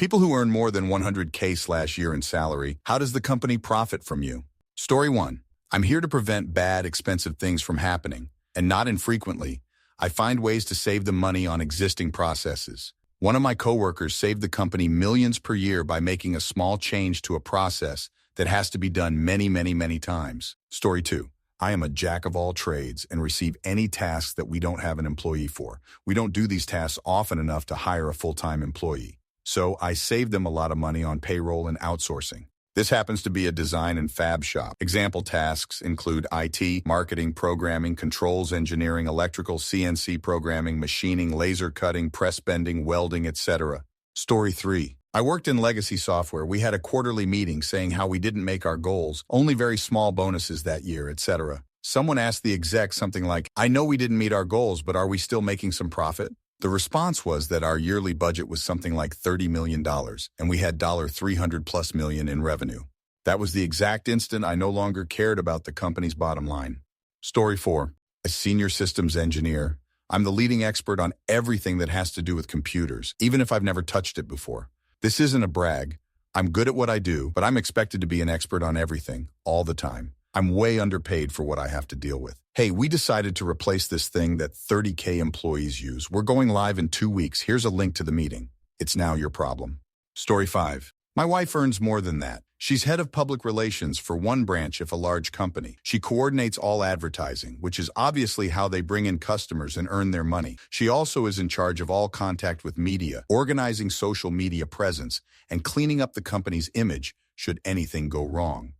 People who earn more than 100K/year in salary, how does the company profit from you? Story 1. I'm here to prevent bad, expensive things from happening, and not infrequently, I find ways to save them money on existing processes. One of my coworkers saved the company millions per year by making a small change to a process that has to be done many times. Story 2. I am a jack of all trades and receive any tasks that we don't have an employee for. We don't do these tasks often enough to hire a full-time employee. So I save them a lot of money on payroll and outsourcing. This happens to be a design and fab shop. Example tasks include IT, marketing, programming, controls engineering, electrical, CNC programming, machining, laser cutting, press bending, welding, etc. Story 3. I worked in legacy software. We had a quarterly meeting saying how we didn't make our goals, only very small bonuses that year, etc. Someone asked the exec something like, I know we didn't meet our goals, but are we still making some profit? The response was that our yearly budget was something like $30 million, and we had $300+ million in revenue. That was the exact instant I no longer cared about the company's bottom line. Story 4. As senior systems engineer, I'm the leading expert on everything that has to do with computers, even if I've never touched it before. This isn't a brag. I'm good at what I do, but I'm expected to be an expert on everything, all the time. I'm way underpaid for what I have to deal with. Hey, we decided to replace this thing that 30K employees use. We're going live in 2 weeks. Here's a link to the meeting. It's now your problem. Story 5. My wife earns more than that. She's head of public relations for one branch of a large company. She coordinates all advertising, which is obviously how they bring in customers and earn their money. She also is in charge of all contact with media, organizing social media presence, and cleaning up the company's image should anything go wrong.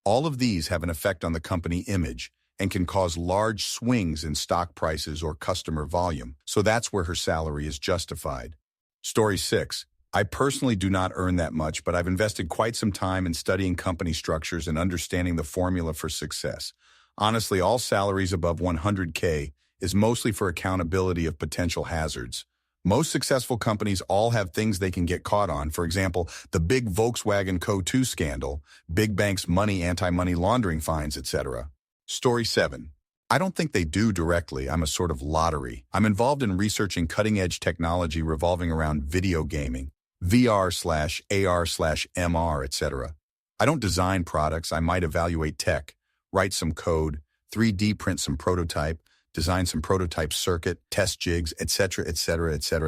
All of these have an effect on the company image and can cause large swings in stock prices or customer volume, so that's where her salary is justified. Story 6. I personally do not earn that much, but I've invested quite some time in studying company structures and understanding the formula for success. Honestly, all salaries above 100K is mostly for accountability of potential hazards. Most successful companies all have things they can get caught on. For example, the big Volkswagen Co-2 scandal, big banks' anti-money laundering fines, etc. Story 7. I don't think they do directly. I'm a sort of lottery. I'm involved in researching cutting-edge technology revolving around video gaming, VR/AR/MR, etc. I don't design products. I might evaluate tech, write some code, 3D print some prototype, design some prototype circuit, test jigs, etc.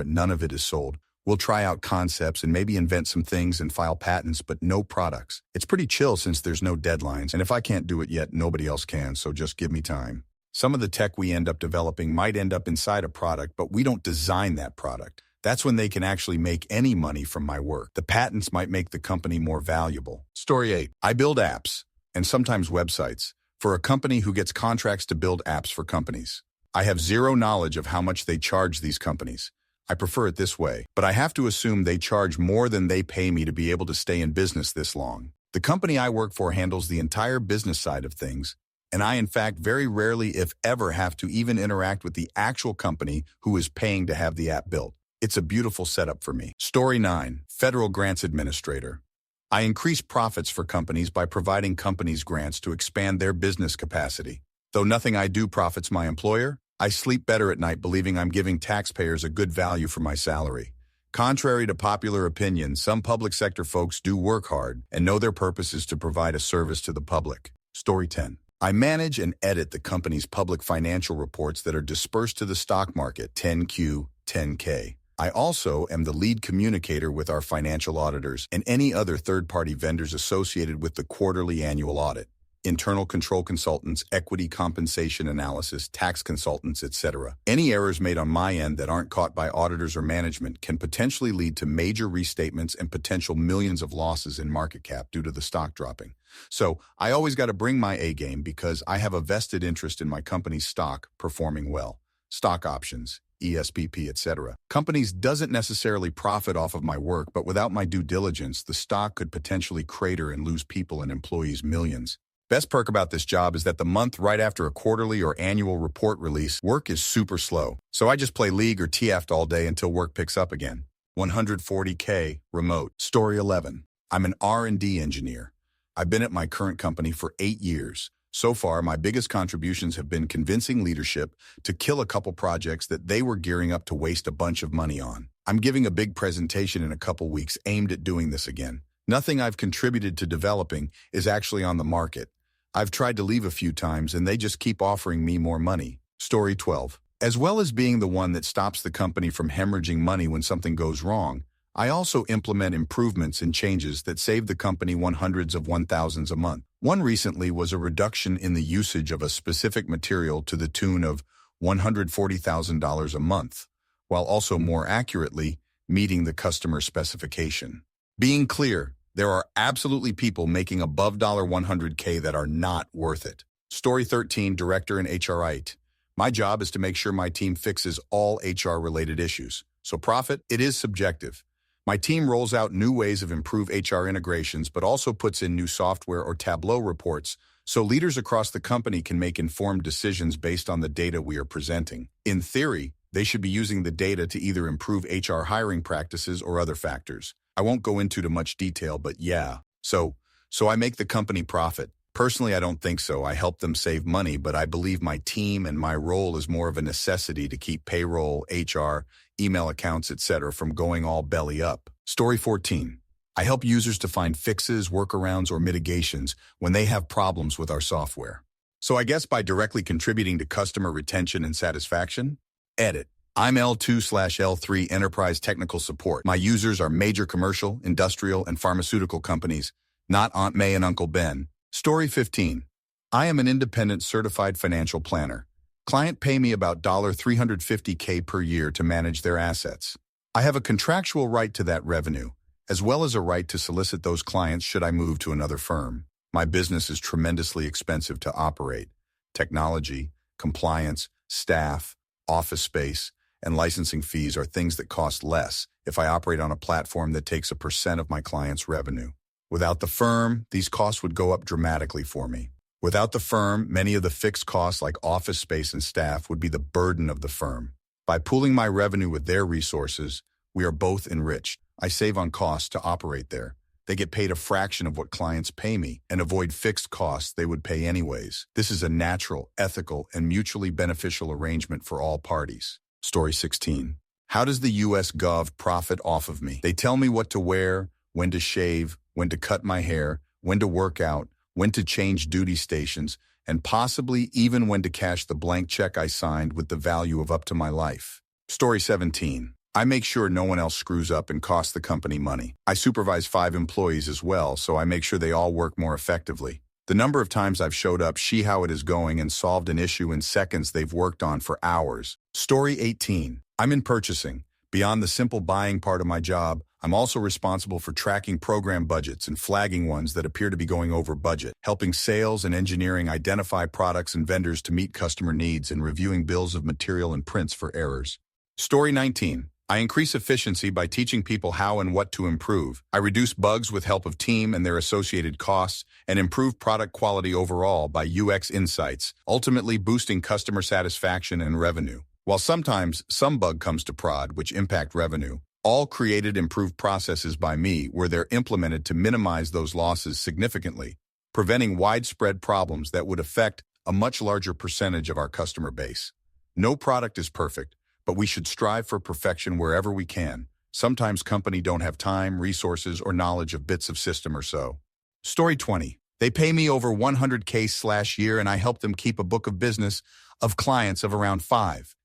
None of it is sold. We'll try out concepts and maybe invent some things and file patents, but no products. It's pretty chill since there's no deadlines, and if I can't do it yet, nobody else can, so just give me time. Some of the tech we end up developing might end up inside a product, but we don't design that product. That's when they can actually make any money from my work. The patents might make the company more valuable. Story 8. I build apps, and sometimes websites, for a company who gets contracts to build apps for companies. I have zero knowledge of how much they charge these companies. I prefer it this way, but I have to assume they charge more than they pay me to be able to stay in business this long. The company I work for handles the entire business side of things, and I in fact very rarely, if ever, have to even interact with the actual company who is paying to have the app built. It's a beautiful setup for me. Story 9. Federal Grants Administrator. I increase profits for companies by providing companies grants to expand their business capacity. Though nothing I do profits my employer, I sleep better at night believing I'm giving taxpayers a good value for my salary. Contrary to popular opinion, some public sector folks do work hard and know their purpose is to provide a service to the public. Story 10. I manage and edit the company's public financial reports that are dispersed to the stock market, 10Q, 10K. I also am the lead communicator with our financial auditors and any other third-party vendors associated with the quarterly annual audit. Internal control consultants, equity compensation analysis, tax consultants, etc. Any errors made on my end that aren't caught by auditors or management can potentially lead to major restatements and potential millions of losses in market cap due to the stock dropping. So I always got to bring my A game because I have a vested interest in my company's stock performing well. Stock options, ESPP, etc. Companies doesn't necessarily profit off of my work, but without my due diligence, the stock could potentially crater and lose people and employees millions. Best perk about this job is that the month right after a quarterly or annual report release, work is super slow. So I just play League or TFT all day until work picks up again. 140K, remote. Story 11. I'm an R&D engineer. I've been at my current company for 8 years, So far, my biggest contributions have been convincing leadership to kill a couple projects that they were gearing up to waste a bunch of money on. I'm giving a big presentation in a couple weeks aimed at doing this again. Nothing I've contributed to developing is actually on the market. I've tried to leave a few times and they just keep offering me more money. Story 12. As well as being the one that stops the company from hemorrhaging money when something goes wrong, I also implement improvements and changes that save the company hundreds of thousands a month. One recently was a reduction in the usage of a specific material to the tune of $140,000 a month, while also more accurately meeting the customer specification. Being clear, there are absolutely people making above $100K that are not worth it. Story 13, Director and HRite. My job is to make sure my team fixes all HR-related issues. So profit, it is subjective. My team rolls out new ways of improve HR integrations, but also puts in new software or Tableau reports so leaders across the company can make informed decisions based on the data we are presenting. In theory, they should be using the data to either improve HR hiring practices or other factors. I won't go into too much detail, but yeah. So I make the company profit. Personally, I don't think so. I help them save money, but I believe my team and my role is more of a necessity to keep payroll, HR, email accounts, etc. from going all belly up. Story 14. I help users to find fixes, workarounds, or mitigations when they have problems with our software. So I guess by directly contributing to customer retention and satisfaction? Edit. I'm L2/L3 Enterprise Technical Support. My users are major commercial, industrial, and pharmaceutical companies, not Aunt May and Uncle Ben. Story 15. I am an independent certified financial planner. Client pay me about $350K per year to manage their assets. I have a contractual right to that revenue, as well as a right to solicit those clients should I move to another firm. My business is tremendously expensive to operate. Technology, compliance, staff, office space, and licensing fees are things that cost less if I operate on a platform that takes a % of my clients' revenue. Without the firm, these costs would go up dramatically for me. Without the firm, many of the fixed costs like office space and staff would be the burden of the firm. By pooling my revenue with their resources, we are both enriched. I save on costs to operate there. They get paid a fraction of what clients pay me and avoid fixed costs they would pay anyways. This is a natural, ethical, and mutually beneficial arrangement for all parties. Story 16. How does the US Gov profit off of me? They tell me what to wear, when to shave, when to cut my hair, when to work out, when to change duty stations, and possibly even when to cash the blank check I signed with the value of up to my life. Story 17. I make sure no one else screws up and costs the company money. I supervise 5 employees as well, so I make sure they all work more effectively. The number of times I've showed up, see how it is going, and solved an issue in seconds they've worked on for hours. Story 18. I'm in purchasing. Beyond the simple buying part of my job, I'm also responsible for tracking program budgets and flagging ones that appear to be going over budget, helping sales and engineering identify products and vendors to meet customer needs, and reviewing bills of material and prints for errors. Story 19. I increase efficiency by teaching people how and what to improve. I reduce bugs with help of team and their associated costs, and improve product quality overall by UX insights, ultimately boosting customer satisfaction and revenue. While sometimes some bug comes to prod, which impact revenue, all created improved processes by me where they're implemented to minimize those losses significantly, preventing widespread problems that would affect a much larger percentage of our customer base. No product is perfect, but we should strive for perfection wherever we can. Sometimes company don't have time, resources, or knowledge of bits of system or so. Story 20. They pay me over $100K/year and I help them keep a book of business of clients of around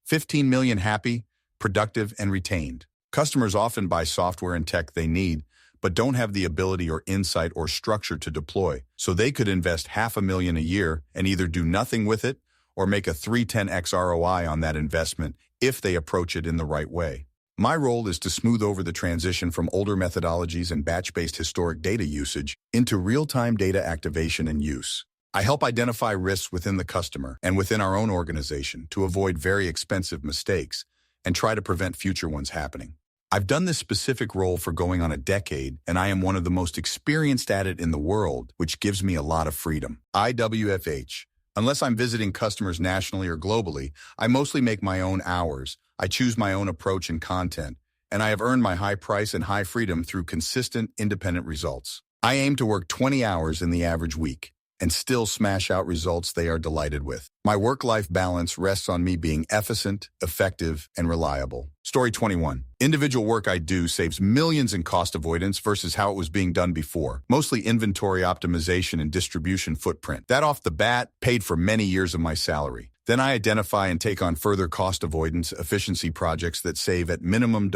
15 million happy, productive, and retained. Customers often buy software and tech they need, but don't have the ability or insight or structure to deploy, so they could invest $500,000 a year and either do nothing with it or make a 310x ROI on that investment if they approach it in the right way. My role is to smooth over the transition from older methodologies and batch-based historic data usage into real-time data activation and use. I help identify risks within the customer and within our own organization to avoid very expensive mistakes and try to prevent future ones happening. I've done this specific role for going on a decade, and I am one of the most experienced at it in the world, which gives me a lot of freedom. IWFH. Unless I'm visiting customers nationally or globally, I mostly make my own hours. I choose my own approach and content, and I have earned my high price and high freedom through consistent, independent results. I aim to work 20 hours in the average week, and still smash out results they are delighted with. My work-life balance rests on me being efficient, effective, and reliable. Story 21. Individual work I do saves millions in cost avoidance versus how it was being done before. Mostly inventory optimization and distribution footprint. That off the bat paid for many years of my salary. Then I identify and take on further cost avoidance efficiency projects that save at minimum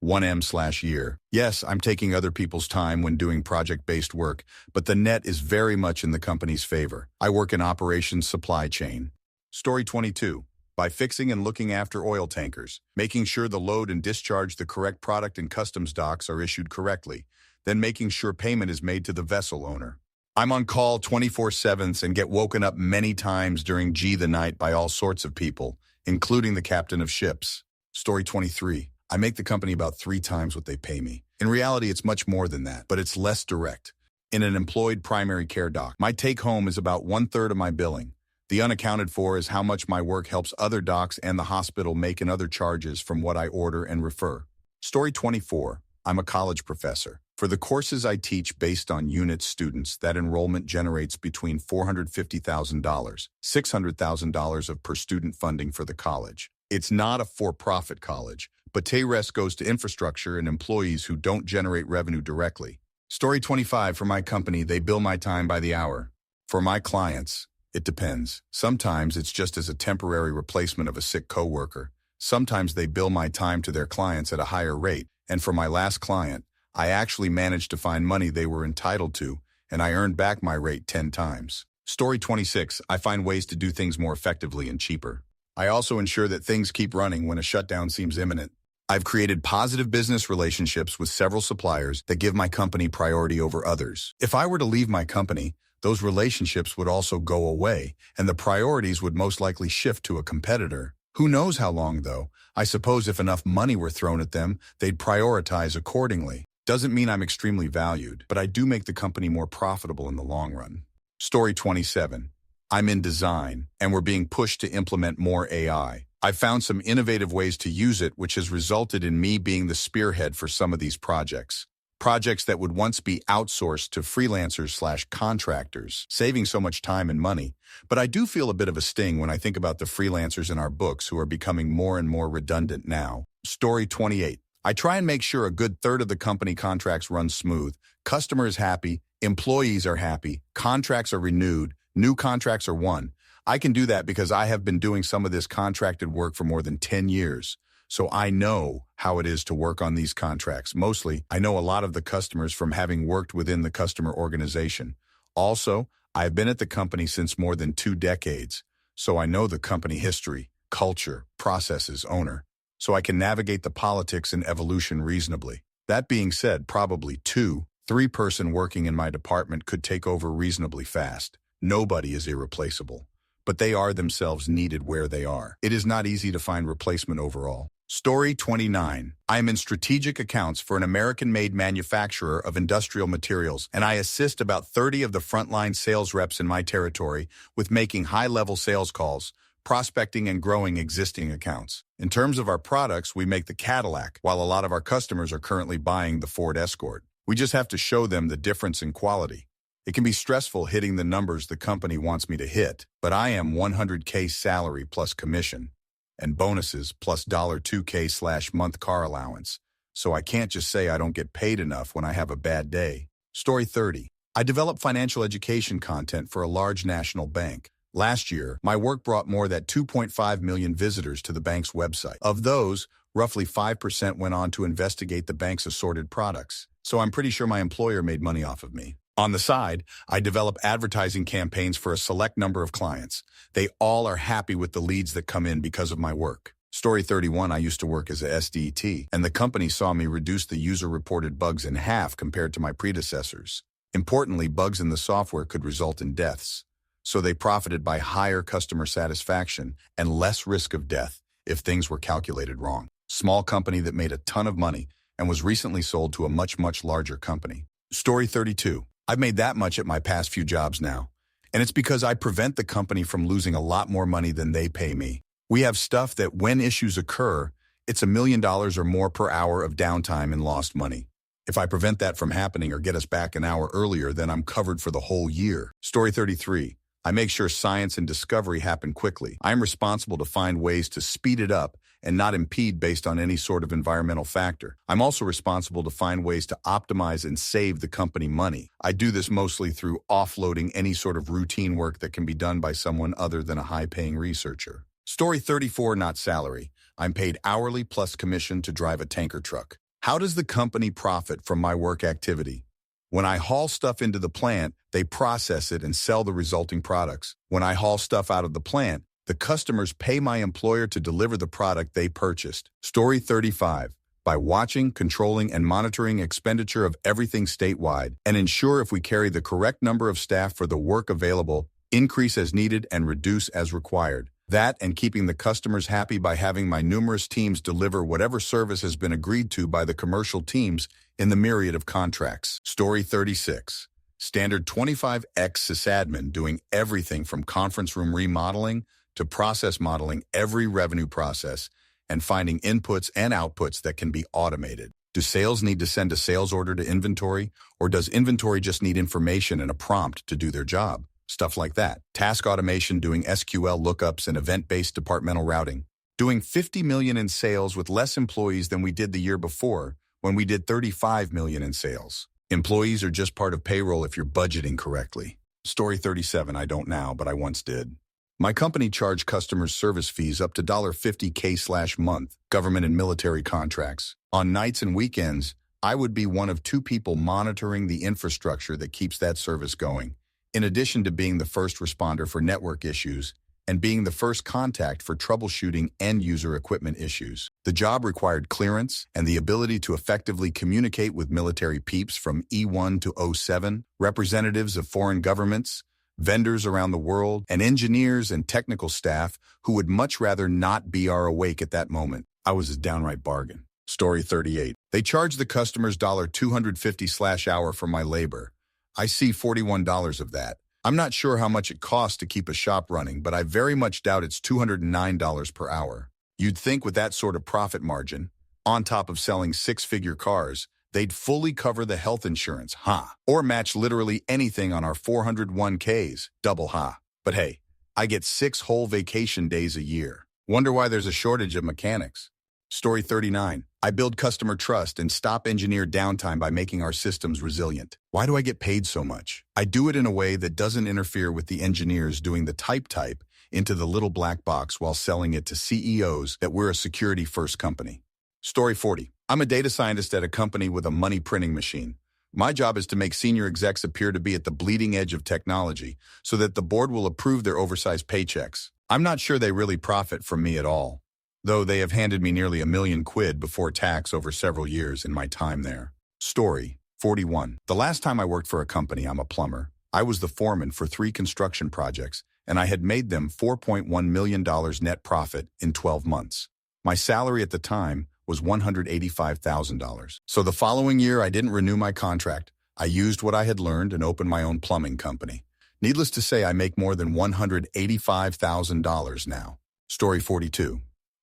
$1M/year. Yes, I'm taking other people's time when doing project-based work, but the net is very much in the company's favor. I work in operations supply chain. Story 22. By fixing and looking after oil tankers, making sure the load and discharge the correct product and customs docks are issued correctly, then making sure payment is made to the vessel owner. I'm on call 24/7 and get woken up many times during the night by all sorts of people, including the captain of ships. Story 23. I make the company about 3 times what they pay me. In reality, it's much more than that, but it's less direct. In an employed primary care doc, my take-home is about 1/3 of my billing. The unaccounted for is how much my work helps other docs and the hospital make in other charges from what I order and refer. Story 24. I'm a college professor. For the courses I teach based on unit students, that enrollment generates between $450,000, $600,000 of per student funding for the college. It's not a for-profit college, but the rest goes to infrastructure and employees who don't generate revenue directly. Story 25. For my company, they bill my time by the hour. For my clients, it depends. Sometimes it's just as a temporary replacement of a sick coworker. Sometimes they bill my time to their clients at a higher rate. And for my last client, I actually managed to find money they were entitled to, and I earned back my rate 10 times. Story 26. I find ways to do things more effectively and cheaper. I also ensure that things keep running when a shutdown seems imminent. I've created positive business relationships with several suppliers that give my company priority over others. If I were to leave my company, those relationships would also go away, and the priorities would most likely shift to a competitor. Who knows how long, though? I suppose if enough money were thrown at them, they'd prioritize accordingly. Doesn't mean I'm extremely valued, but I do make the company more profitable in the long run. Story 27. I'm in design, and we're being pushed to implement more AI. I've found some innovative ways to use it, which has resulted in me being the spearhead for some of these projects. Projects that would once be outsourced to freelancers/contractors, saving so much time and money. But I do feel a bit of a sting when I think about the freelancers in our books who are becoming more and more redundant now. Story 28. I try and make sure a good third of the company contracts run smooth. Customers happy, employees are happy, contracts are renewed, new contracts are won. I can do that because I have been doing some of this contracted work for more than 10 years. So I know how it is to work on these contracts. Mostly, I know a lot of the customers from having worked within the customer organization. Also, I've been at the company since more than 2 decades, so I know the company history, culture, processes, owner. So I can navigate the politics and evolution reasonably. That being said, probably 2-3 person working in my department could take over reasonably fast. Nobody is irreplaceable, but they are themselves needed where they are. It is not easy to find replacement overall. Story 29. I am in strategic accounts for an American-made manufacturer of industrial materials, and I assist about 30 of the frontline sales reps in my territory with making high-level sales calls, prospecting and growing existing accounts. In terms of our products, we make the Cadillac, while a lot of our customers are currently buying the Ford Escort. We just have to show them the difference in quality. It can be stressful hitting the numbers the company wants me to hit, but I am $100K salary plus commission, and bonuses plus $2K/month car allowance, so I can't just say I don't get paid enough when I have a bad day. Story 30. I develop financial education content for a large national bank. Last year, my work brought more than 2.5 million visitors to the bank's website. Of those, roughly 5% went on to investigate the bank's assorted products. So I'm pretty sure my employer made money off of me. On the side, I develop advertising campaigns for a select number of clients. They all are happy with the leads that come in because of my work. Story 31, I used to work as a SDT, and the company saw me reduce the user-reported bugs in half compared to my predecessors. Importantly, bugs in the software could result in deaths. So they profited by higher customer satisfaction and less risk of death if things were calculated wrong. Small company that made a ton of money and was recently sold to a much, much larger company. Story 32. I've made that much at my past few jobs now, and it's because I prevent the company from losing a lot more money than they pay me. We have stuff that when issues occur, it's $1 million or more per hour of downtime and lost money. If I prevent that from happening or get us back an hour earlier, then I'm covered for the whole year. Story 33. I make sure science and discovery happen quickly. I'm responsible to find ways to speed it up and not impede based on any sort of environmental factor. I'm also responsible to find ways to optimize and save the company money. I do this mostly through offloading any sort of routine work that can be done by someone other than a high-paying researcher. Story 34, not salary. I'm paid hourly plus commission to drive a tanker truck. How does the company profit from my work activity? When I haul stuff into the plant, they process it and sell the resulting products. When I haul stuff out of the plant, the customers pay my employer to deliver the product they purchased. Story 35. By watching, controlling, and monitoring expenditure of everything statewide and ensure if we carry the correct number of staff for the work available, increase as needed and reduce as required. That and keeping the customers happy by having my numerous teams deliver whatever service has been agreed to by the commercial teams in the myriad of contracts. Story 36. Standard 25X sysadmin doing everything from conference room remodeling to process modeling every revenue process and finding inputs and outputs that can be automated. Do sales need to send a sales order to inventory, or does inventory just need information and a prompt to do their job? Stuff like that. Task automation doing SQL lookups and event-based departmental routing. Doing $50 million in sales with less employees than we did the year before when we did $35 million in sales. Employees are just part of payroll if you're budgeting correctly. Story 37, I don't now, but I once did. My company charged customers service fees up to $50K/month, government and military contracts. On nights and weekends, I would be one of two people monitoring the infrastructure that keeps that service going, in addition to being the first responder for network issues and being the first contact for troubleshooting end-user equipment issues. The job required clearance and the ability to effectively communicate with military peeps from E1 to 07, representatives of foreign governments, vendors around the world, and engineers and technical staff who would much rather not be awake at that moment. I was a downright bargain. Story 38. They charge the customers $250/hour for my labor. I see $41 of that. I'm not sure how much it costs to keep a shop running, but I very much doubt it's $209 per hour. You'd think with that sort of profit margin, on top of selling six-figure cars, they'd fully cover the health insurance, or match literally anything on our 401ks, double But hey, I get 6 whole vacation days a year. Wonder why there's a shortage of mechanics. Story 39. I build customer trust and stop engineer downtime by making our systems resilient. Why do I get paid so much? I do it in a way that doesn't interfere with the engineers doing the type into the little black box while selling it to CEOs that we're a security-first company. Story 40. I'm a data scientist at a company with a money printing machine. My job is to make senior execs appear to be at the bleeding edge of technology so that the board will approve their oversized paychecks. I'm not sure they really profit from me at all, though they have handed me nearly $1 million before tax over several years in my time there. Story 41. The last time I worked for a company, I'm a plumber. I was the foreman for 3 construction projects, and I had made them $4.1 million net profit in 12 months. My salary at the time was $185,000. So the following year, I didn't renew my contract. I used what I had learned and opened my own plumbing company. Needless to say, I make more than $185,000 now. Story 42.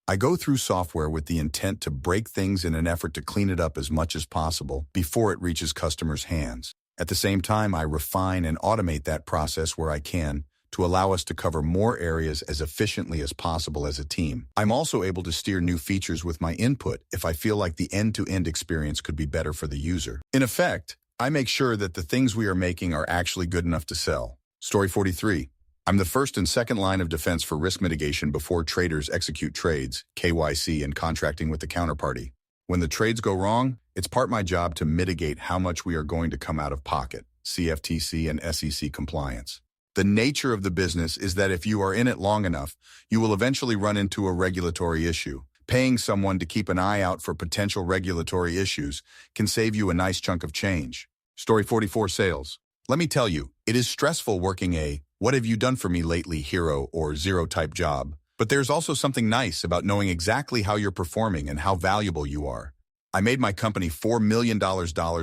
I go through software with the intent to break things in an effort to clean it up as much as possible before it reaches customers' hands. At the same time, I refine and automate that process where I can to allow us to cover more areas as efficiently as possible as a team. I'm also able to steer new features with my input if I feel like the end-to-end experience could be better for the user. In effect, I make sure that the things we are making are actually good enough to sell. Story 43. I'm the first and second line of defense for risk mitigation before traders execute trades, KYC, and contracting with the counterparty. When the trades go wrong, it's part my job to mitigate how much we are going to come out of pocket, CFTC and SEC compliance. The nature of the business is that if you are in it long enough, you will eventually run into a regulatory issue. Paying someone to keep an eye out for potential regulatory issues can save you a nice chunk of change. Story 44, sales. Let me tell you, it is stressful working a "what have you done for me lately" hero or zero type job. But there's also something nice about knowing exactly how you're performing and how valuable you are. I made my company $4 million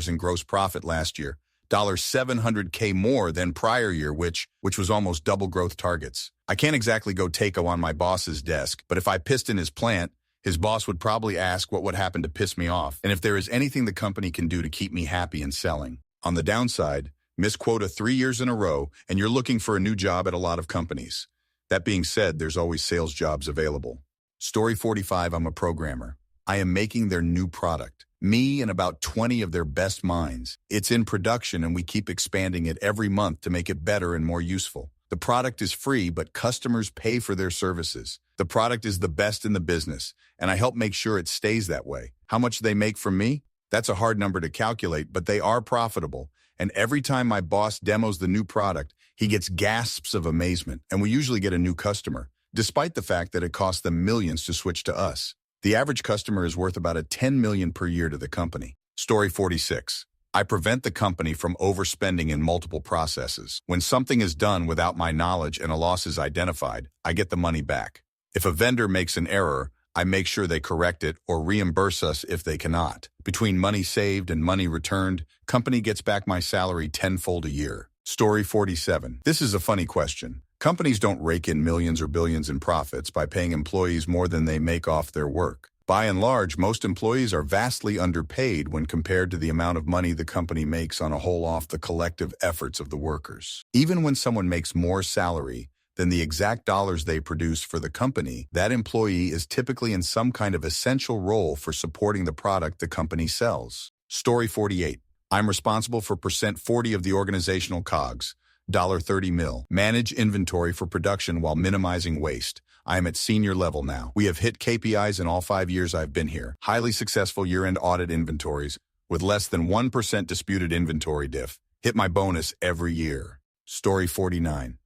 in gross profit last year, $700K more than prior year, which was almost double growth targets. I can't exactly go take on my boss's desk, but if I piston his plant, His boss would probably ask what would happen to piss me off and if there is anything the company can do to keep me happy and selling. On the downside, miss quota 3 years in a row and you're looking for a new job at a lot of companies. That being said, there's always sales jobs available. Story 45, I'm a programmer. I am making their new product. Me and about 20 of their best minds. It's in production and we keep expanding it every month to make it better and more useful. The product is free, but customers pay for their services. The product is the best in the business, and I help make sure it stays that way. How much they make from me? That's a hard number to calculate, but they are profitable. And every time my boss demos the new product, he gets gasps of amazement, and we usually get a new customer, despite the fact that it costs them millions to switch to us. The average customer is worth about $10 million per year to the company. Story 46. I prevent the company from overspending in multiple processes. When something is done without my knowledge and a loss is identified, I get the money back. If a vendor makes an error, I make sure they correct it or reimburse us if they cannot. Between money saved and money returned, company gets back my salary tenfold a year. Story 47. This is a funny question. Companies don't rake in millions or billions in profits by paying employees more than they make off their work. By and large, most employees are vastly underpaid when compared to the amount of money the company makes on a whole off the collective efforts of the workers. Even when someone makes more salary than the exact dollars they produce for the company, that employee is typically in some kind of essential role for supporting the product the company sells. Story 48. I'm responsible for %40 of the organizational COGS. $30 million. Manage inventory for production while minimizing waste. I am at senior level now. We have hit KPIs in all 5 years I've been here. Highly successful year-end audit inventories with less than 1% disputed inventory diff. Hit my bonus every year. Story 49.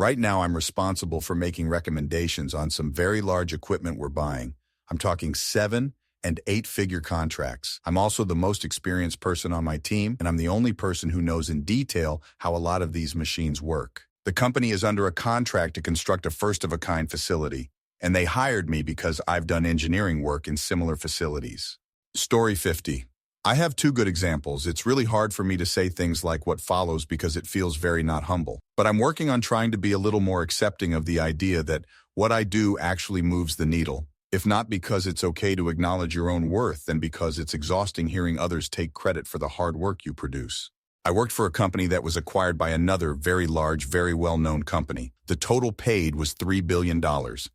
Right now I'm responsible for making recommendations on some very large equipment we're buying. I'm talking 7- and 8-figure contracts. I'm also the most experienced person on my team, and I'm the only person who knows in detail how a lot of these machines work. The company is under a contract to construct a first-of-a-kind facility, and they hired me because I've done engineering work in similar facilities. Story 50. I have 2 good examples. It's really hard for me to say things like what follows because it feels very not humble. But I'm working on trying to be a little more accepting of the idea that what I do actually moves the needle. If not because it's okay to acknowledge your own worth, then because it's exhausting hearing others take credit for the hard work you produce. I worked for a company that was acquired by another very large, very well-known company. The total paid was $3 billion.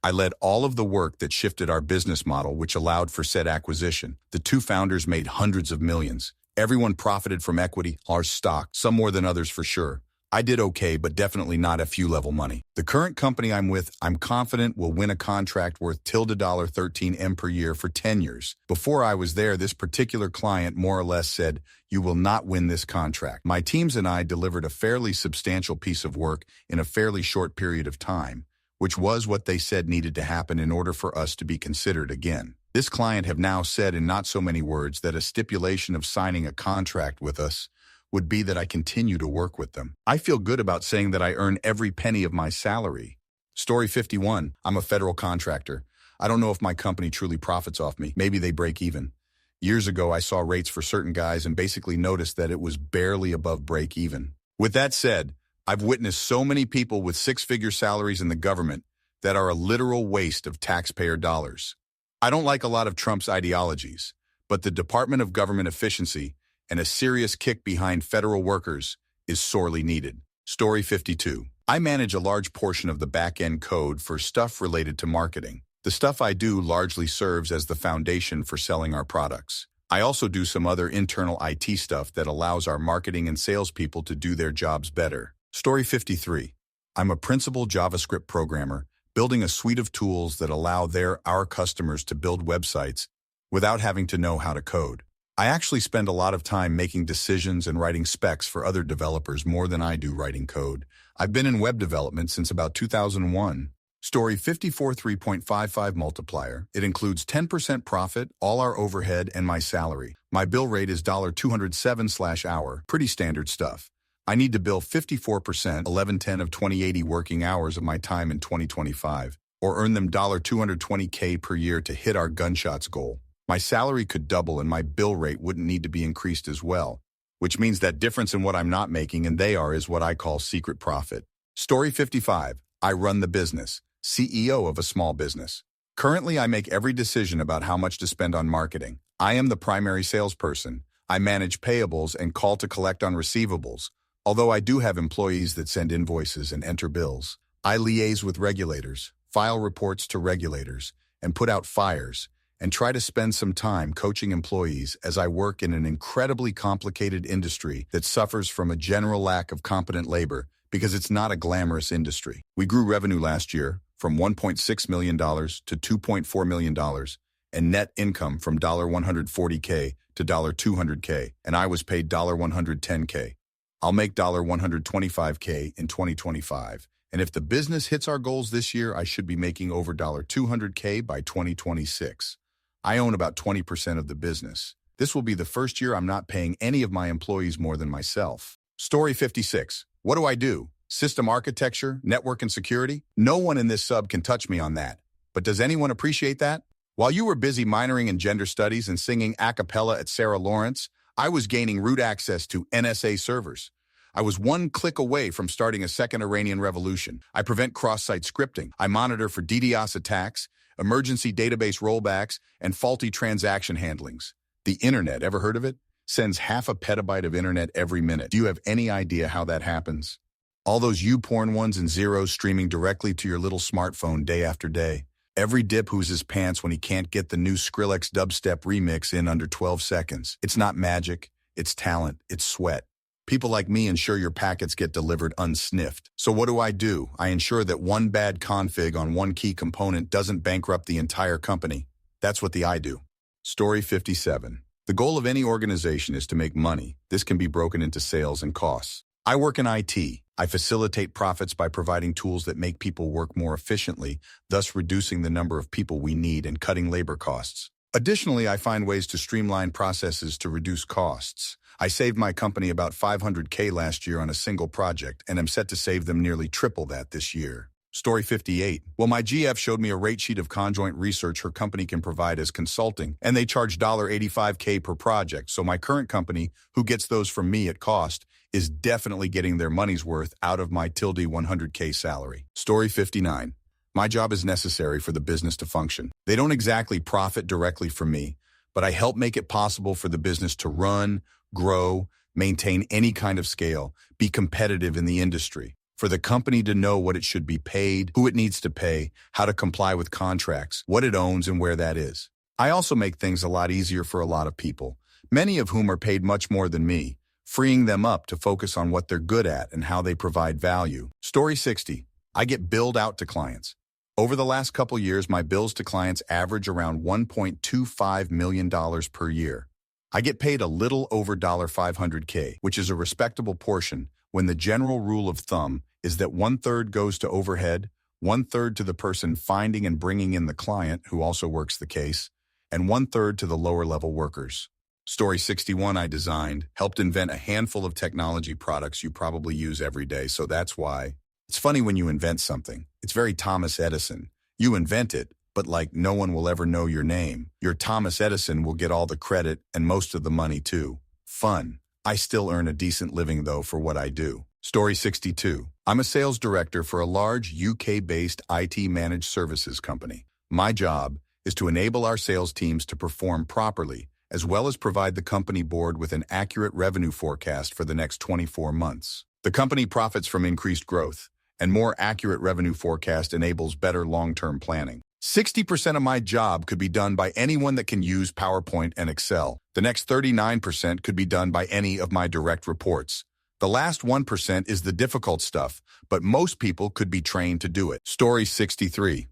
I led all of the work that shifted our business model, which allowed for said acquisition. The 2 founders made hundreds of millions. Everyone profited from equity, our stock, some more than others for sure. I did okay, but definitely not a few level money. The current company I'm with, I'm confident will win a contract worth $13 M per year for 10 years. Before I was there, this particular client more or less said, "You will not win this contract." My teams and I delivered a fairly substantial piece of work in a fairly short period of time, which was what they said needed to happen in order for us to be considered again. This client have now said in not so many words that a stipulation of signing a contract with us would be that I continue to work with them. I feel good about saying that I earn every penny of my salary. Story 51. I'm a federal contractor. I don't know if my company truly profits off me. Maybe they break even. Years ago, I saw rates for certain guys and basically noticed that it was barely above break even. With that said, I've witnessed so many people with 6-figure salaries in the government that are a literal waste of taxpayer dollars. I don't like a lot of Trump's ideologies, but the Department of Government Efficiency and a serious kick behind federal workers is sorely needed. Story 52. I manage a large portion of the back-end code for stuff related to marketing. The stuff I do largely serves as the foundation for selling our products. I also do some other internal IT stuff that allows our marketing and salespeople to do their jobs better. Story 53. I'm a principal JavaScript programmer, building a suite of tools that allow our customers to build websites without having to know how to code. I actually spend a lot of time making decisions and writing specs for other developers more than I do writing code. I've been in web development since about 2001. Story 54. 3.55 multiplier. It includes 10% profit, all our overhead, and my salary. My bill rate is $207/hour. Pretty standard stuff. I need to bill 54%, 1110 of 2080 working hours of my time in 2025, or earn them $220K per year to hit our gunshots goal. My salary could double and my bill rate wouldn't need to be increased as well, which means that difference in what I'm not making and they are is what I call secret profit. Story 55. I run the business, CEO of a small business. Currently, I make every decision about how much to spend on marketing. I am the primary salesperson. I manage payables and call to collect on receivables, although I do have employees that send invoices and enter bills. I liaise with regulators, file reports to regulators, and put out fires, and try to spend some time coaching employees as I work in an incredibly complicated industry that suffers from a general lack of competent labor because it's not a glamorous industry. We grew revenue last year from $1.6 million to $2.4 million, and net income from $140K to $200K, and I was paid $110K. I'll make $125K in 2025, and if the business hits our goals this year, I should be making over $200K by 2026. I own about 20% of the business. This will be the first year I'm not paying any of my employees more than myself. Story 56. What do I do? System architecture, network and security? No one in this sub can touch me on that. But does anyone appreciate that? While you were busy minoring in gender studies and singing a cappella at Sarah Lawrence, I was gaining root access to NSA servers. I was one click away from starting a second Iranian revolution. I prevent cross-site scripting. I monitor for DDoS attacks, emergency database rollbacks, and faulty transaction handlings. The internet, ever heard of it? Sends half a petabyte of internet every minute. Do you have any idea how that happens? All those YouPorn ones and zeros streaming directly to your little smartphone day after day. Every dip who's his pants when he can't get the new Skrillex dubstep remix in under 12 seconds. It's not magic, it's talent, it's sweat. People like me ensure your packets get delivered unsniffed. So what do? I ensure that one bad config on one key component doesn't bankrupt the entire company. That's what I do. Story 57. The goal of any organization is to make money. This can be broken into sales and costs. I work in IT. I facilitate profits by providing tools that make people work more efficiently, thus reducing the number of people we need and cutting labor costs. Additionally, I find ways to streamline processes to reduce costs. I saved my company about $500K last year on a single project, and I'm set to save them nearly triple that this year. Story 58. Well, my GF showed me a rate sheet of conjoint research her company can provide as consulting, and they charge $85K per project, so my current company, who gets those from me at cost, is definitely getting their money's worth out of my $100K salary. Story 59. My job is necessary for the business to function. They don't exactly profit directly from me, but I help make it possible for the business to run, grow, maintain any kind of scale, be competitive in the industry, for the company to know what it should be paid, who it needs to pay, how to comply with contracts, what it owns and where that is. I also make things a lot easier for a lot of people, many of whom are paid much more than me, freeing them up to focus on what they're good at and how they provide value. Story 60. I get billed out to clients. Over the last couple years, my bills to clients average around $1.25 million per year. I get paid a little over $500K, which is a respectable portion when the general rule of thumb is that 1/3 goes to overhead, 1/3 to the person finding and bringing in the client who also works the case, and 1/3 to the lower level workers. Story 61 I designed, helped invent a handful of technology products you probably use every day, so that's why. It's funny when you invent something. It's very Thomas Edison. You invent it, but like no one will ever know your name. Your Thomas Edison will get all the credit and most of the money too. Fun. I still earn a decent living though for what I do. Story 62. I'm a sales director for a large UK-based IT managed services company. My job is to enable our sales teams to perform properly, as well as provide the company board with an accurate revenue forecast for the next 24 months. The company profits from increased growth, and more accurate revenue forecast enables better long-term planning. 60% of my job could be done by anyone that can use PowerPoint and Excel. The next 39% could be done by any of my direct reports. The last 1% is the difficult stuff, but most people could be trained to do it. Story 63.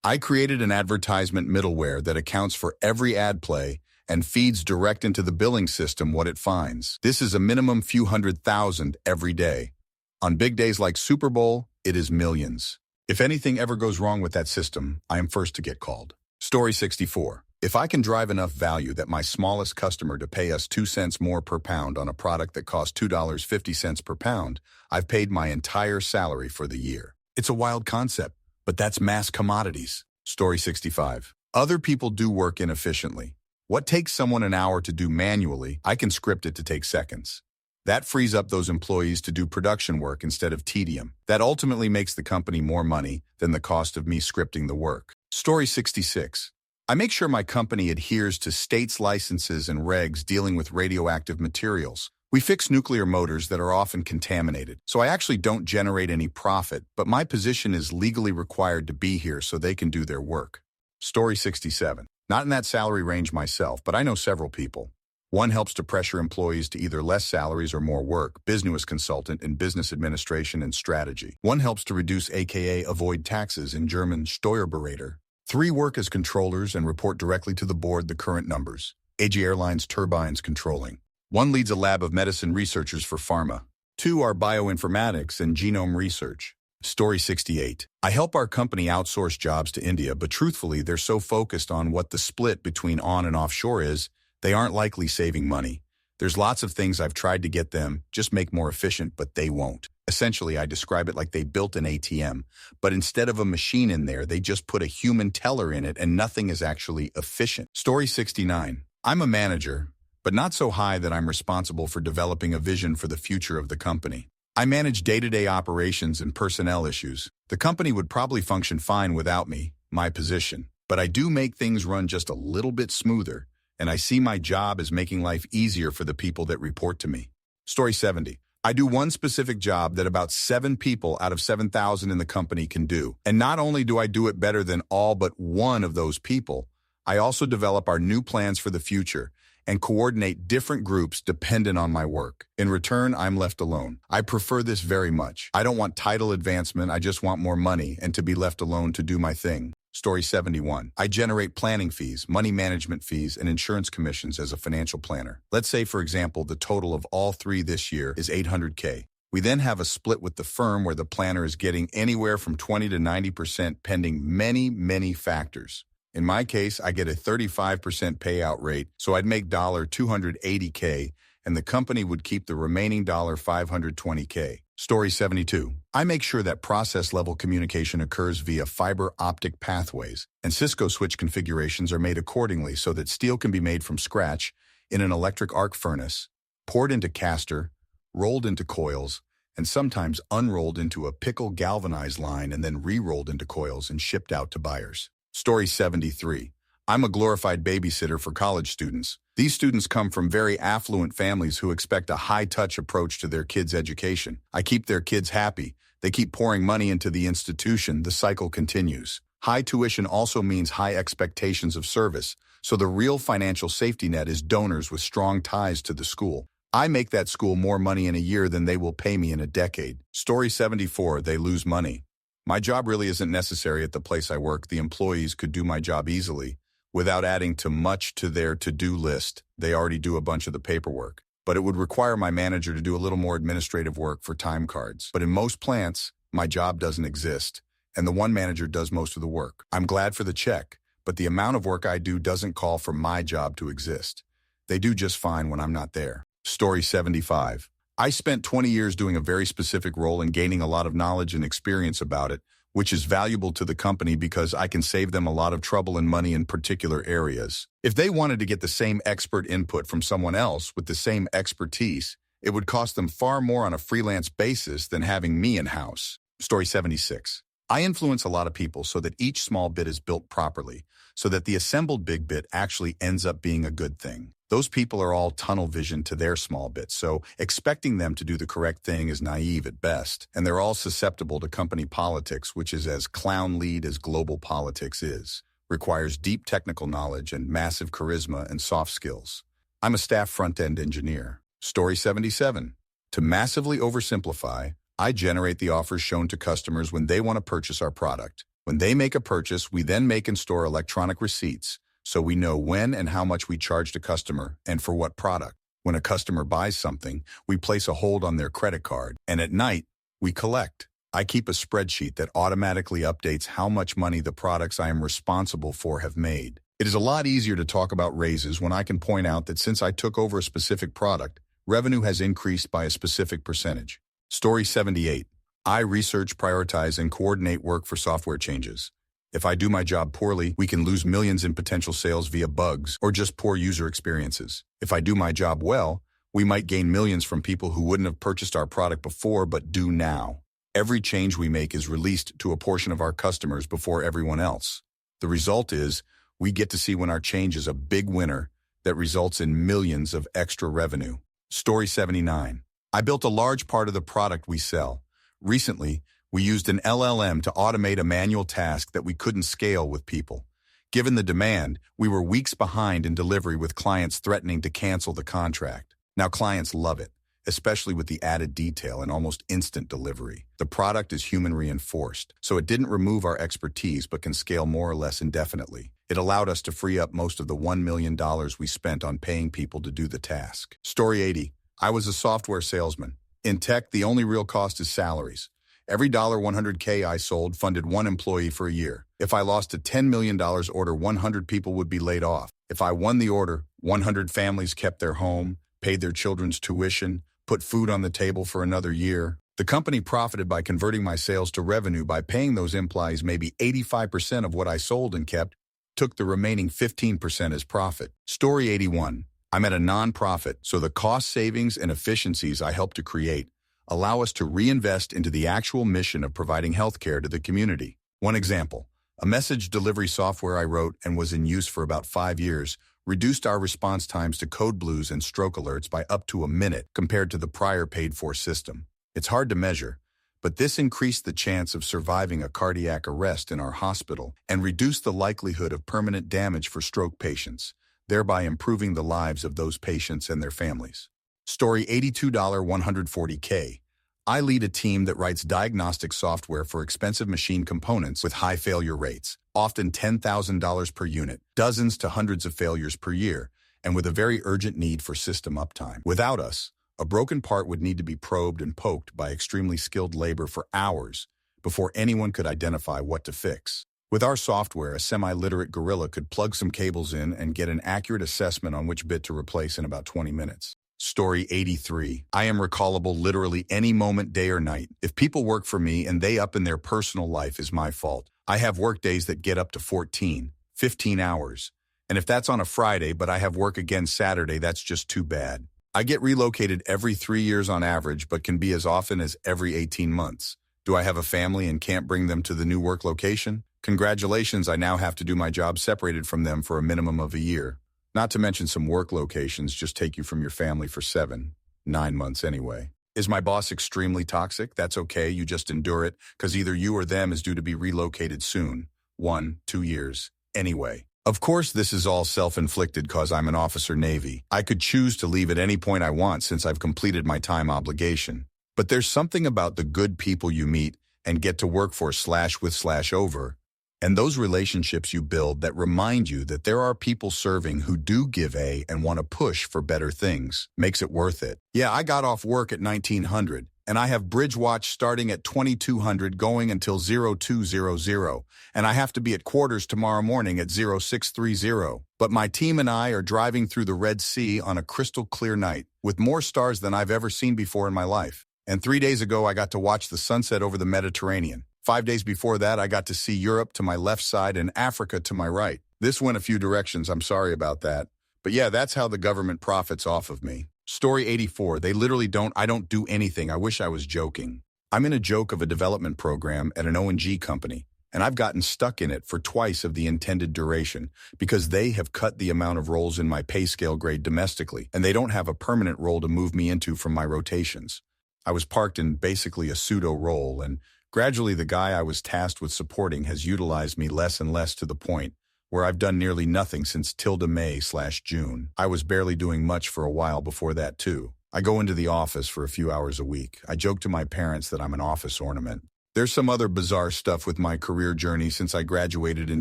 I created an advertisement middleware that accounts for every ad play and feeds direct into the billing system what it finds. This is a minimum few $100,000 every day. On big days like Super Bowl, it is millions. If anything ever goes wrong with that system, I am first to get called. Story 64. If I can drive enough value that my smallest customer to pay us 2 cents more per pound on a product that costs $2.50 per pound, I've paid my entire salary for the year. It's a wild concept, but that's mass commodities. Story 65. Other people do work inefficiently. What takes someone an hour to do manually, I can script it to take seconds. That frees up those employees to do production work instead of tedium. That ultimately makes the company more money than the cost of me scripting the work. Story 66. I make sure my company adheres to states' licenses and regs dealing with radioactive materials. We fix nuclear motors that are often contaminated, so I actually don't generate any profit, but my position is legally required to be here so they can do their work. Story 67. Not in that salary range myself, but I know several people. One helps to pressure employees to either less salaries or more work, business consultant in business administration and strategy. One helps to reduce aka avoid taxes in German Steuerberater. Three work as controllers and report directly to the board the current numbers. AG Airlines turbines controlling. One leads a lab of medicine researchers for pharma. Two are bioinformatics and genome research. Story 68. I help our company outsource jobs to India, but truthfully, they're so focused on what the split between on and offshore is, they aren't likely saving money. There's lots of things I've tried to get them, just make more efficient, but they won't. Essentially, I describe it like they built an ATM, but instead of a machine in there, they just put a human teller in it and nothing is actually efficient. Story 69. I'm a manager, but not so high that I'm responsible for developing a vision for the future of the company. I manage day-to-day operations and personnel issues. The company would probably function fine without me, my position, but I do make things run just a little bit smoother, and I see my job as making life easier for the people that report to me. Story 70. I do one specific job that about 7 people out of 7,000 in the company can do. And not only do I do it better than all but one of those people, I also develop our new plans for the future and coordinate different groups dependent on my work. In return, I'm left alone. I prefer this very much. I don't want title advancement, I just want more money and to be left alone to do my thing. Story 71. I generate planning fees, money management fees, and insurance commissions as a financial planner. Let's say, for example, the total of all 3 this year is $800K. We then have a split with the firm where the planner is getting anywhere from 20 to 90% pending many factors. In my case, I get a 35% payout rate, so I'd make $280K, and the company would keep the remaining $520K. Story 72. I make sure that process-level communication occurs via fiber optic pathways, and Cisco switch configurations are made accordingly so that steel can be made from scratch in an electric arc furnace, poured into caster, rolled into coils, and sometimes unrolled into a pickle galvanized line and then re-rolled into coils and shipped out to buyers. Story 73. I'm a glorified babysitter for college students. These students come from very affluent families who expect a high-touch approach to their kids' education. I keep their kids happy. They keep pouring money into the institution. The cycle continues. High tuition also means high expectations of service, so the real financial safety net is donors with strong ties to the school. I make that school more money in a year than they will pay me in a decade. Story 74. They lose money. My job really isn't necessary at the place I work. The employees could do my job easily without adding too much to their to-do list. They already do a bunch of the paperwork. But it would require my manager to do a little more administrative work for time cards. But in most plants, my job doesn't exist, and the one manager does most of the work. I'm glad for the check, but the amount of work I do doesn't call for my job to exist. They do just fine when I'm not there. Story 75. I spent 20 years doing a very specific role and gaining a lot of knowledge and experience about it, which is valuable to the company because I can save them a lot of trouble and money in particular areas. If they wanted to get the same expert input from someone else with the same expertise, it would cost them far more on a freelance basis than having me in-house. Story 76. I influence a lot of people so that each small bit is built properly, so that the assembled big bit actually ends up being a good thing. Those people are all tunnel vision to their small bits, so expecting them to do the correct thing is naive at best, and they're all susceptible to company politics, which is as clown-lead as global politics is. Requires deep technical knowledge and massive charisma and soft skills. I'm a staff front-end engineer. Story 77. To massively oversimplify, I generate the offers shown to customers when they want to purchase our product. When they make a purchase, we then make and store electronic receipts, so we know when and how much we charge the customer and for what product. When a customer buys something, we place a hold on their credit card, and at night, we collect. I keep a spreadsheet that automatically updates how much money the products I am responsible for have made. It is a lot easier to talk about raises when I can point out that since I took over a specific product, revenue has increased by a specific percentage. Story 78. I research, prioritize, and coordinate work for software changes. If I do my job poorly, we can lose millions in potential sales via bugs or just poor user experiences. If I do my job well, we might gain millions from people who wouldn't have purchased our product before but do now. Every change we make is released to a portion of our customers before everyone else. The result is we get to see when our change is a big winner that results in millions of extra revenue. Story 79. I built a large part of the product we sell. Recently, we used an LLM to automate a manual task that we couldn't scale with people. Given the demand, we were weeks behind in delivery with clients threatening to cancel the contract. Now clients love it, especially with the added detail and almost instant delivery. The product is human reinforced, so it didn't remove our expertise but can scale more or less indefinitely. It allowed us to free up most of the $1 million we spent on paying people to do the task. Story 80. I was a software salesman. In tech, the only real cost is salaries. Every $100K I sold funded one employee for a year. If I lost a $10 million order, 100 people would be laid off. If I won the order, 100 families kept their home, paid their children's tuition, put food on the table for another year. The company profited by converting my sales to revenue by paying those employees maybe 85% of what I sold and kept, took the remaining 15% as profit. Story 81. I'm at a nonprofit, so the cost savings and efficiencies I help to create allow us to reinvest into the actual mission of providing healthcare to the community. One example, a message delivery software I wrote and was in use for about 5 years reduced our response times to code blues and stroke alerts by up to a minute compared to the prior paid-for system. It's hard to measure, but this increased the chance of surviving a cardiac arrest in our hospital and reduced the likelihood of permanent damage for stroke patients, thereby improving the lives of those patients and their families. Story $82 140K. I lead a team that writes diagnostic software for expensive machine components with high failure rates, often $10,000 per unit, dozens to hundreds of failures per year, and with a very urgent need for system uptime. Without us, a broken part would need to be probed and poked by extremely skilled labor for hours before anyone could identify what to fix. With our software, a semi-literate gorilla could plug some cables in and get an accurate assessment on which bit to replace in about 20 minutes. Story 83. I am recallable literally any moment, day or night. If people work for me and they up in their personal life is my fault. I have work days that get up to 14, 15 hours. And if that's on a Friday, but I have work again Saturday, that's just too bad. I get relocated every 3 years on average, but can be as often as every 18 months. Do I have a family and can't bring them to the new work location? Congratulations, I now have to do my job separated from them for a minimum of a year. Not to mention some work locations just take you from your family for 7, 9 months anyway. Is my boss extremely toxic? That's okay, you just endure it, because either you or them is due to be relocated soon. 1, 2 years. Anyway. Of course, this is all self-inflicted cause I'm an officer Navy. I could choose to leave at any point I want since I've completed my time obligation. But there's something about the good people you meet and get to work for /with/over, and those relationships you build that remind you that there are people serving who do give a and want to push for better things, makes it worth it. Yeah, I got off work at 1900, and I have bridge watch starting at 2200 going until 0200, and I have to be at quarters tomorrow morning at 0630. But my team and I are driving through the Red Sea on a crystal clear night, with more stars than I've ever seen before in my life. And 3 days ago, I got to watch the sunset over the Mediterranean. 5 days before that, I got to see Europe to my left side and Africa to my right. This went a few directions, I'm sorry about that. But yeah, that's how the government profits off of me. Story 84, I don't do anything, I wish I was joking. I'm in a joke of a development program at an O&G company, and I've gotten stuck in it for twice of the intended duration because they have cut the amount of roles in my pay scale grade domestically, and they don't have a permanent role to move me into from my rotations. I was parked in basically a pseudo role, and gradually the guy I was tasked with supporting has utilized me less and less to the point where I've done nearly nothing since May/June. I was barely doing much for a while before that too. I go into the office for a few hours a week. I joke to my parents that I'm an office ornament. There's some other bizarre stuff with my career journey since I graduated in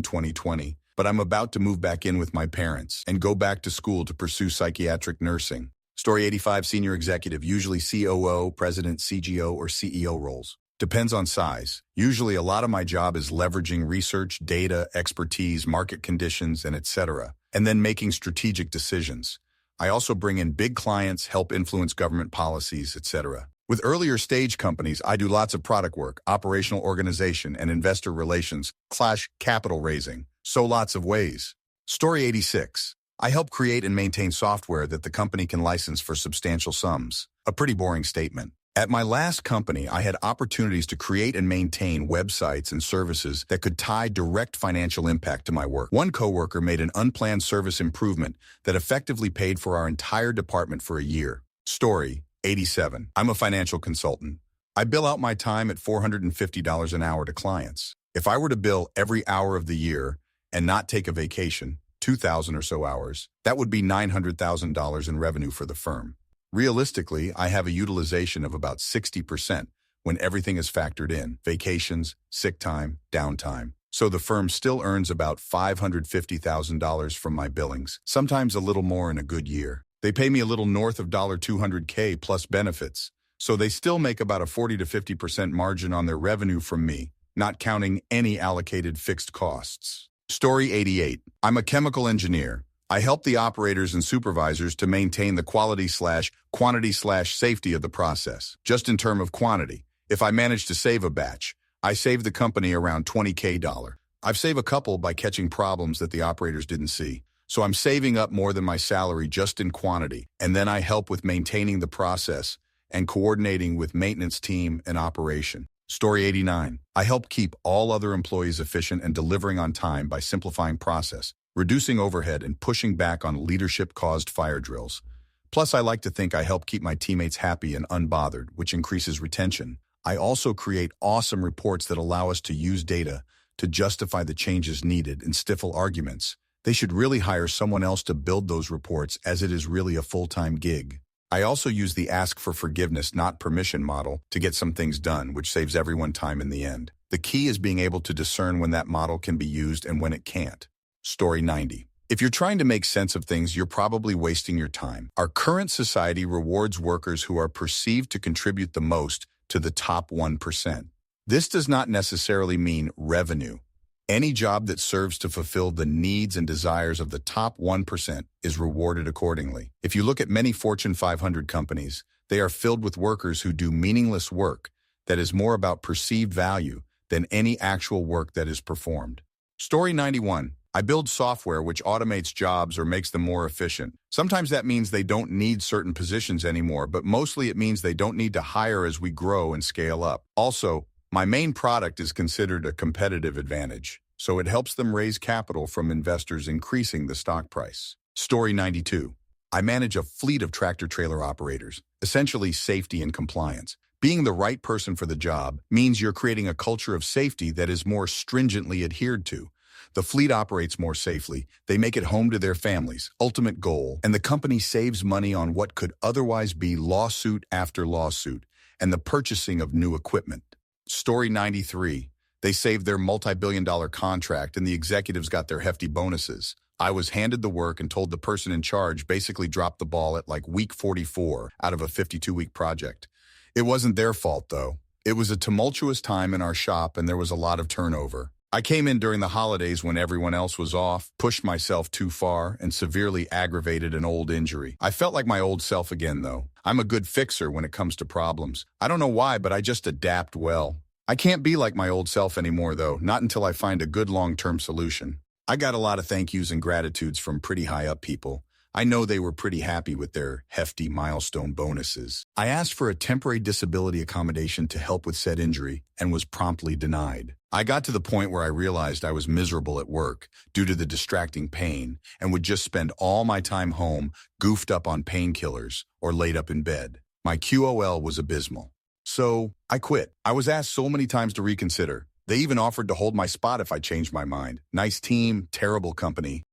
2020, but I'm about to move back in with my parents and go back to school to pursue psychiatric nursing. Story 85, senior executive, usually COO, president, CGO, or CEO roles. Depends on size. Usually a lot of my job is leveraging research, data, expertise, market conditions, and etc., and then making strategic decisions. I also bring in big clients, help influence government policies, etc. With earlier stage companies, I do lots of product work, operational organization, and investor relations, capital raising. So lots of ways. Story 86. I help create and maintain software that the company can license for substantial sums. A pretty boring statement. At my last company, I had opportunities to create and maintain websites and services that could tie direct financial impact to my work. One coworker made an unplanned service improvement that effectively paid for our entire department for a year. Story 87. I'm a financial consultant. I bill out my time at $450 an hour to clients. If I were to bill every hour of the year and not take a vacation, 2,000 or so hours, that would be $900,000 in revenue for the firm. Realistically, I have a utilization of about 60% when everything is factored in, vacations, sick time, downtime. So the firm still earns about $550,000 from my billings, sometimes a little more in a good year. They pay me a little north of $200K plus benefits, so they still make about a 40 to 50% margin on their revenue from me, not counting any allocated fixed costs. Story 88. I'm a chemical engineer. I help the operators and supervisors to maintain the quality/quantity/safety of the process. Just in terms of quantity, if I manage to save a batch, I save the company around $20K. I've saved a couple by catching problems that the operators didn't see. So I'm saving up more than my salary just in quantity, and then I help with maintaining the process and coordinating with maintenance team and operation. Story 89. I help keep all other employees efficient and delivering on time by simplifying process, reducing overhead, and pushing back on leadership-caused fire drills. Plus, I like to think I help keep my teammates happy and unbothered, which increases retention. I also create awesome reports that allow us to use data to justify the changes needed and stifle arguments. They should really hire someone else to build those reports, as it is really a full-time gig. I also use the ask for forgiveness, not permission model to get some things done, which saves everyone time in the end. The key is being able to discern when that model can be used and when it can't. Story 90. If you're trying to make sense of things, you're probably wasting your time. Our current society rewards workers who are perceived to contribute the most to the top 1%. This does not necessarily mean revenue. Any job that serves to fulfill the needs and desires of the top 1% is rewarded accordingly. If you look at many Fortune 500 companies, they are filled with workers who do meaningless work that is more about perceived value than any actual work that is performed. Story 91. I build software which automates jobs or makes them more efficient. Sometimes that means they don't need certain positions anymore, but mostly it means they don't need to hire as we grow and scale up. Also, my main product is considered a competitive advantage, so it helps them raise capital from investors, increasing the stock price. Story 92. I manage a fleet of tractor-trailer operators, essentially safety and compliance. Being the right person for the job means you're creating a culture of safety that is more stringently adhered to. The fleet operates more safely, they make it home to their families, ultimate goal, and the company saves money on what could otherwise be lawsuit after lawsuit and the purchasing of new equipment. Story 93. They saved their multi-billion-dollar contract and the executives got their hefty bonuses. I was handed the work and told the person in charge basically dropped the ball at like week 44 out of a 52-week project. It wasn't their fault, though. It was a tumultuous time in our shop and there was a lot of turnover. I came in during the holidays when everyone else was off, pushed myself too far, and severely aggravated an old injury. I felt like my old self again, though. I'm a good fixer when it comes to problems. I don't know why, but I just adapt well. I can't be like my old self anymore, though, not until I find a good long-term solution. I got a lot of thank yous and gratitudes from pretty high-up people. I know they were pretty happy with their hefty milestone bonuses. I asked for a temporary disability accommodation to help with said injury and was promptly denied. I got to the point where I realized I was miserable at work due to the distracting pain and would just spend all my time home goofed up on painkillers or laid up in bed. My QOL was abysmal. So I quit. I was asked so many times to reconsider. They even offered to hold my spot if I changed my mind. Nice team, terrible company.